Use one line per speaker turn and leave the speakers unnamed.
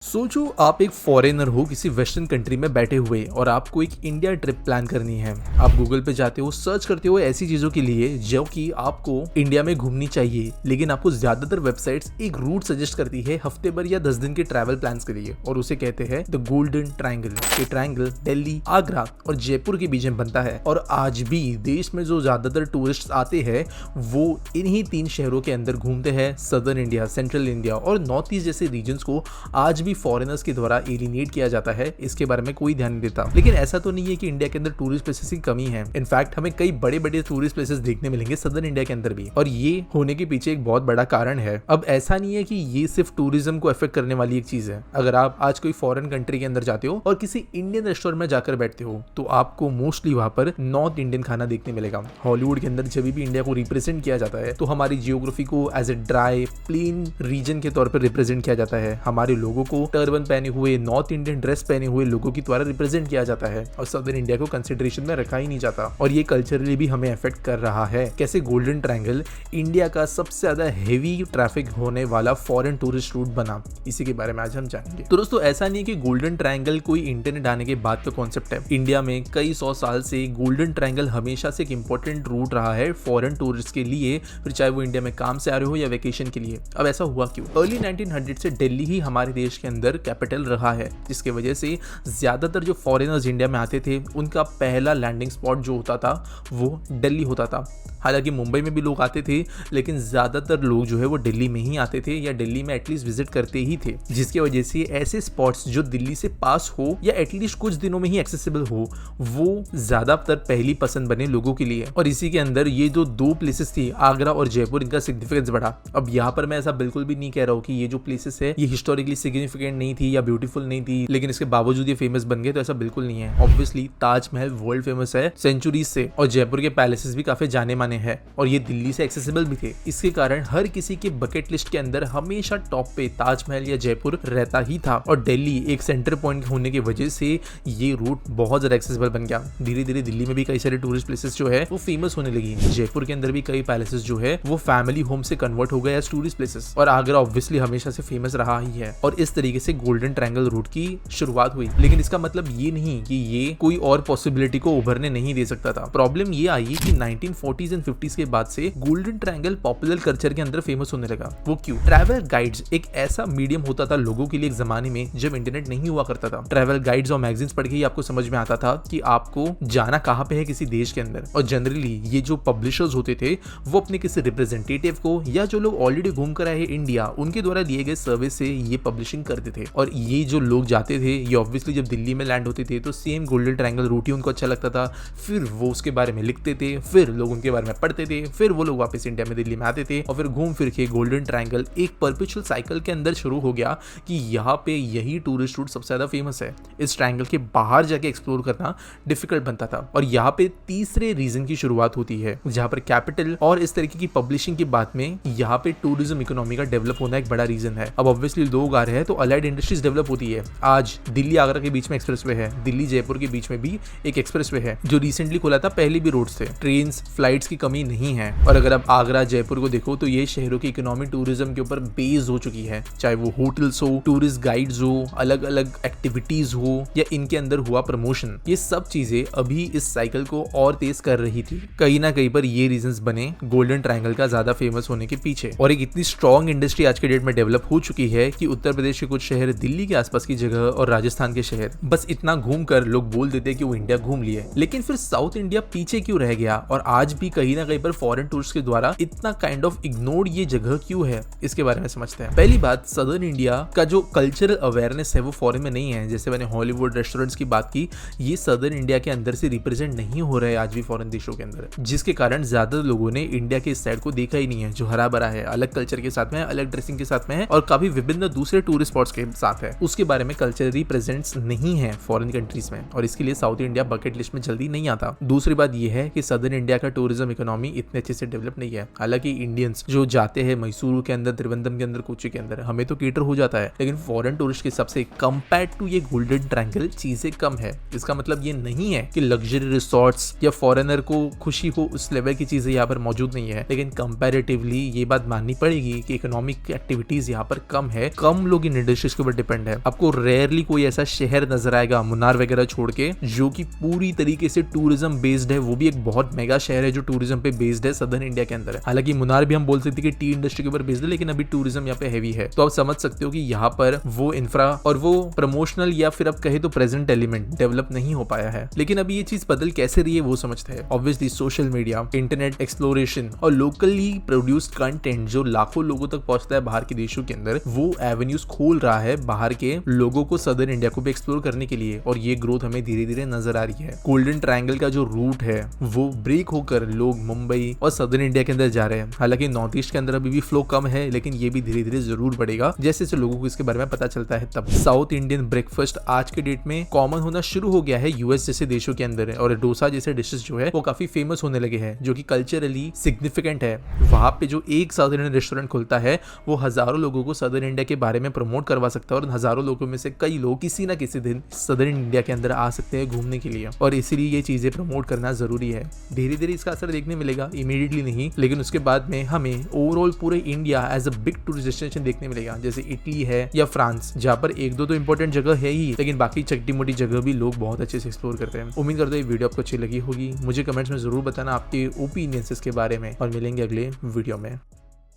सोचो आप एक फॉरेनर हो किसी वेस्टर्न कंट्री में बैठे हुए और आपको एक इंडिया ट्रिप प्लान करनी है। आप गूगल पे जाते हो, सर्च करते हो ऐसी चीजों के लिए जो कि आपको इंडिया में घूमनी चाहिए, लेकिन आपको ज्यादातर वेबसाइट्स एक रूट सजेस्ट करती है हफ्ते भर या 10 दिन के ट्रैवल प्लान्स के लिए, और उसे कहते हैं द गोल्डन ट्रायंगल। ये ट्रायंगल दिल्ली, आगरा और जयपुर के बीच में बनता है, और आज भी देश में जो ज्यादातर टूरिस्ट आते हैं वो इन्हीं 3 शहरों के अंदर घूमते हैं। सदर्न इंडिया, सेंट्रल इंडिया और नॉर्थ ईस्ट जैसे रीजन्स को आज भी फॉरेनर्स के द्वारा एलिनेट किया जाता है। इसके बारे में कोई ध्यान नहीं देता। लेकिन ऐसा तो नहीं है कि इंडिया के अंदर टूरिस्ट प्लेसेस की कमी है। इनफैक्ट हमें कई बड़े बड़े टूरिस्ट प्लेसेस देखने मिलेंगे सदर्न इंडिया के अंदर भी, और ये होने के पीछे एक बहुत बड़ा कारण है। अब ऐसा नहीं है कि ये सिर्फ टूरिज्म को अफेक्ट करने वाली एक चीज है। अगर आप आज कोई फॉरेन कंट्री के अंदर जाते हो और किसी इंडियन रेस्टोरेंट में जाकर बैठते हो तो आपको मोस्टली वहां पर नॉर्थ इंडियन खाना देखने मिलेगा। हॉलीवुड के अंदर जब भी इंडिया को रिप्रेजेंट किया जाता है तो हमारी जियोग्राफी को as a dry plain region के तौर पर रिप्रेजेंट किया जाता है। हमारे लोगों को टर्बन पहने हुए, नॉर्थ इंडियन ड्रेस पहने हुए लोगों की द्वारा रिप्रेजेंट किया जाता है, और सदर्न इंडिया को कंसिडरेशन में रखा ही नहीं जाता। और ये कल्चरली भी हमें अफेक्ट कर रहा है। कैसे गोल्डन ट्रायंगल इंडिया का सबसे ज्यादा हेवी ट्रैफिक होने वाला फॉरेन टूरिस्ट रूट बना, इसी के बारे में आज हम जानेंगे। तो दोस्तों, ऐसा नहीं है कि गोल्डन ट्रायंगल कोई इंटरनेट आने के बाद का कॉन्सेप्ट है। इंडिया में कई 100 साल से गोल्डन ट्रायंगल हमेशा से एक इंपॉर्टेंट रूट रहा है फॉरेन टूरिस्ट के लिए, फिर चाहे वो इंडिया में काम से आ रहे हो या वेकेशन के लिए। अब ऐसा हुआ क्यों? अर्ली 1900 से दिल्ली ही हमारे देश के अंदर कैपिटल रहा है, जिसके वजह से ज्यादातर जो फॉरेनर्स इंडिया में आते थे उनका पहला लैंडिंग स्पॉट जो होता था वो दिल्ली होता था। हालांकि मुंबई में भी लोग आते थे, लेकिन ज्यादातर लोग जो है वो दिल्ली में ही आते थे या दिल्ली में एटलीस्ट विजिट करते ही थे, जिसकी वजह से ऐसे स्पॉट्स जो दिल्ली से पास हो या एटलीस्ट कुछ दिनों में ही एक्सेसिबल हो वो ज्यादातर पहली पसंद बने लोगों के लिए। और इसी के अंदर ये जो 2 प्लेसेस थी, आगरा और जयपुर, इनका सिग्निफिकेंस बढ़ा। अब यहाँ पर मैं ऐसा बिल्कुल भी नहीं कह रहा हूँ कि ये जो प्लेसेस है ये हिस्टोरिकली सिग्निफिकेंट नहीं थी या ब्यूटीफुल नहीं थी, लेकिन इसके बावजूद ये फेमस बन गए, तो ऐसा बिल्कुल नहीं है। ऑब्वियसली ताजमहल वर्ल्ड फेमस है सेंचुरीज से, और जयपुर के पैलेसेस भी काफी जाने माने हैं, और ये दिल्ली से एक्सेसिबल भी थे। इसके कारण हर किसी के बकेट लिस्ट के अंदर हमेशा टॉप पे ताजमहल या जयपुर रहता ही था, और दिल्ली एक सेंटर पॉइंट होने की वजह से ये रूट बहुत ज्यादा एक्सेसिबल बन गया। धीरे धीरे दिल्ली में भी कई सारे टूरिस्ट प्लेसेस जो है वो फेमस होने लगी। जयपुर के अंदर भी कई पैलेसेस जो है वो फैमिली होम से कन्वर्ट हो गए एज टूरिस्ट प्लेसेस, और आगरा ऑब्वियसली हमेशा से फेमस रहा ही है। और इस तरीके से गोल्डन ट्रायंगल रूट की शुरुआत हुई। लेकिन इसका मतलब ये नहीं कि ये कोई और पॉसिबिलिटी को उभरने नहीं दे सकता था। प्रॉब्लम ये आई कि 1940s एंड 50s के बाद से गोल्डन ट्रायंगल पॉपुलर कल्चर के अंदर फेमस होने लगा। वो क्यों? ट्रैवल गाइड्स एक ऐसा मीडियम होता था लोगों के लिए एक जमाने में जब इंटरनेट नहीं हुआ करता था। ट्रैवल गाइड्स और मैगजीन्स पढ़ के ही आपको समझ में आता था कि आपको जाना कहाँ पे है किसी देश के अंदर। और जनरली ये जो पब्लिशर्स होते थे वो अपने किसी रिप्रेजेंटेटिव को या जो लोग ऑलरेडी घूम कर आए इंडिया उनके द्वारा दिए गए सर्विस से ये पब्लिशिंग करते थे। और ये जो लोग जाते थे ये ऑब्वियसली जब दिल्ली में लैंड होते थे तो सेम गोल्डन ट्रायंगल रूट ही उनको अच्छा लगता था। फिर वो उसके बारे में लिखते थे, फिर लोग उनके बारे में पढ़ते थे, फिर वो लोग वापस इंडिया में दिल्ली में आते थे, और फिर घूम फिर के गोल्डन ट्रायंगल एक परपेचुअल साइकिल के अंदर शुरू हो गया कि यहाँ पे यही टूरिस्ट रूट सबसे ज्यादा फेमस है। इस ट्रायंगल के बाहर जाके एक्सप्लोर करना डिफिकल्ट बनता था। और यहाँ पे तीसरे रीजन की शुरुआत होती है, जहाँ पर कैपिटल और इस तरीके की पब्लिशिंग की बात में यहाँ पे टूरिज्म इकोनॉमी का डेवलप होना एक बड़ा रीजन है। अब ऑब्वियसली लोग आ रहे हैं तो अलाइड इंडस्ट्रीज डेवलप होती है। आज दिल्ली आगरा के बीच में एक्सप्रेसवे है, दिल्ली जयपुर के बीच में भी एक एक्सप्रेसवे है जो रिसेंटली खुला था। पहले भी रोड्स थे, ट्रेन फ्लाइट्स की कमी नहीं है। और अगर आप आगरा जयपुर को देखो तो ये शहरों की इकोनॉमी टूरिज्म के ऊपर बेस्ड हो चुकी है, चाहे वो होटल्स हो, टूरिस्ट गाइड्स हो, अलग अलग एक्टिविटीज हो या इनके अंदर हुआ प्रमोशन, ये सब चीजें अभी इस साइकिल को और तेज कर रही थी। कहीं ना कहीं पर ये रीजंस बने गोल्डन ट्रायंगल का ज्यादा फेमस होने के पीछे। और एक इतनी स्ट्रॉन्ग इंडस्ट्री आज के डेट में डेवलप हो चुकी है कि उत्तर प्रदेश के कुछ शहर, दिल्ली के आसपास की जगह और राजस्थान के शहर, बस इतना घूम कर लोग बोल देते कि वो इंडिया घूम लिए। लेकिन फिर साउथ इंडिया पीछे क्यों रह गया, और आज भी कहीं ना कहीं पर फॉरेन टूरिस्ट के द्वारा इतना काइंड ऑफ इग्नोर्ड ये जगह क्यों है, इसके बारे में समझते हैं। पहली बात, सदर्न इंडिया का जो कल्चरल अवेयरनेस है वो फॉरेन में नहीं है। जैसे मैंने हॉलीवुड रेस्टोरेंट्स की बात की, ये सदर्न इंडिया के अंदर से रिप्रेजेंट नहीं हो रहे आज भी फॉरेन देशों के अंदर, जिसके कारण ज्यादा लोगों ने इंडिया के इस साइड को देखा ही नहीं है, जो हरा भरा है, अलग कल्चर के साथ में है, अलग ड्रेसिंग के साथ में है, और काफी विभिन्न दूसरे टूरिस्ट स्पॉट्स के साथ है। उसके बारे में कल्चरली प्रेजेंट्स नहीं है फॉरेन कंट्रीज में, और इसके लिए साउथ इंडिया बकेट लिस्ट में जल्दी नहीं आता। दूसरी बात यह है कि सदर्न इंडिया का टूरिज्म इकोनॉमी इतने अच्छे से डेवलप नहीं है। हालांकि इंडियंस जो जाते हैं मैसूरू के अंदर, त्रिवेंद्रम के अंदर, कोची के अंदर, हमें तो केटर हो जाता है, लेकिन फॉरेन टूरिस्ट के हिसाब से कंपेयर टू ये गोल्डन ट्रायंगल चीजें कम है। इसका मतलब ये नहीं है कि लग्जरी रिसोर्ट्स या फॉरेनर को खुशी हो उस लेवल की चीजें यहाँ पर मौजूद नहीं है, लेकिन कंपैरेटिवली ये बात माननी पड़ेगी कि इकोनॉमिक एक्टिविटीज यहाँ पर कम है, कम लोग इन डिशेस के ऊपर डिपेंड है। आपको रेयरली कोई ऐसा शहर नजर आएगा मुन्नार वगैरह छोड़ के जो कि पूरी तरीके से टूरिज्म बेस्ड है। वो भी एक बहुत मेगा शहर है जो टूरिज्म पे बेस्ड है सदर्न इंडिया के अंदर है। हालांकि मुन्नार भी हम बोल सकते हैं कि टी इंडस्ट्री के ऊपर बेस्ड है, लेकिन अभी टूरिज्म यहाँ पे हैवी है। तो आप समझ सकते हो कि यहाँ पर वो इंफ्रा और वो प्रमोशनल या फिर आप कहे तो प्रेजेंट एलिमेंट डेवलप नहीं हो पाया है। लेकिन अभी ये चीज बदल कैसे रही है वो समझते हैं। Obviously social media, internet exploration और लोकली प्रोड्यूस्ड कंटेंट जो लाखों लोगों तक पहुंचता है बाहर के देशों के अंदर, वो एवेन्यूज खोल रहा है बाहर के लोगों को सदर्न इंडिया को भी एक्सप्लोर करने के लिए। और ये ग्रोथ हमें धीरे धीरे नजर आ रही है। गोल्डन ट्रायंगल का जो रूट है वो ब्रेक होकर लोग मुंबई और सदर्न इंडिया के अंदर जा रहे हैं। हालांकि नॉर्थ ईस्ट के अंदर अभी भी फ्लो कम है, लेकिन ये भी धीरे धीरे जरूर बढ़ेगा जैसे जैसे लोगों को इसके बारे में पता चलता है। तब साउथ इंडियन ब्रेकफास्ट आज के डेट में कॉमन होना शुरू हो गया है यूएस जैसे देशों के अंदर है। और डोसा जैसे डिशेस जो है वो काफी फेमस होने लगे हैं, जो कि कल्चरली सिग्निफिकेंट है। वहां पे जो एक साउथ इंडियन रेस्टोरेंट खुलता है वो हजारों लोगों को सदर्न इंडिया के बारे में प्रमोट करवा सकता है। और हजारों लोगों में से कई लोग किसी ना किसी दिन सदर्न इंडिया के अंदर आ सकते हैं घूमने के लिए। और इसीलिए ये चीजें प्रमोट करना जरूरी है। धीरे धीरे इसका असर देखने मिलेगा, इमीडिएटली नहीं, लेकिन उसके बाद में हमें ओवरऑल पूरे India as a big tourist destination देखने मिलेगा। जैसे इटली है या फ्रांस, जहाँ पर एक दो तो इंपॉर्टेंट जगह है ही, लेकिन बाकी छोटी मोटी जगह भी लोग बहुत अच्छे से एक्सप्लोर करते हैं। उम्मीद करते हैं वीडियो आपको अच्छी लगी होगी। मुझे कमेंट्स में जरूर बताना आपके ओपिनियंस इसके बारे में, और मिलेंगे अगले वीडियो में।